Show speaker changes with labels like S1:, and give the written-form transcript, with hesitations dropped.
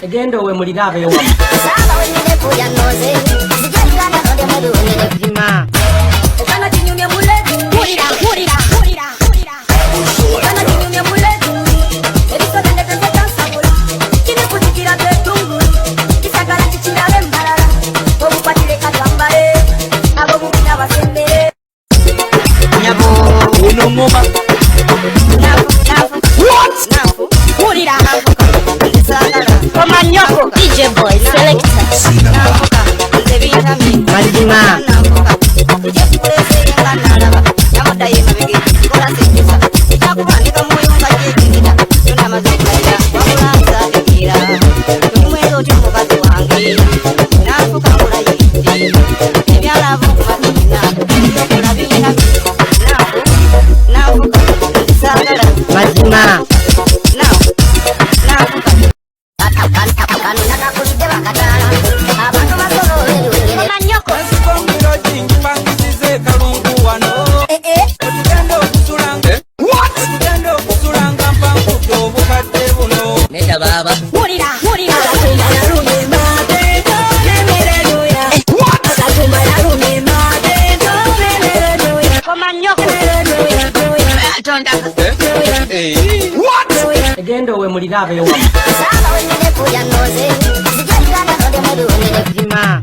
S1: Egendo we mulirabe wa
S2: saba wenyine kuya noze zijagana ode mudu wenyine
S1: jima
S2: kana kinyumye muledu hurira kana kinyumye muledu ebiso dende dende tansabula kine kutikira betungu kisagala kichirabe mbalala obupatire katwambale abo bubina basembere
S1: nyabo uno ngoma
S2: nafu hurira
S3: Komanyoko DJ Boy Selector
S1: Majima Majima Egendo we mulirabe wa
S2: saba wenyine kuya noze zijagana ode mudu wenyine
S1: jima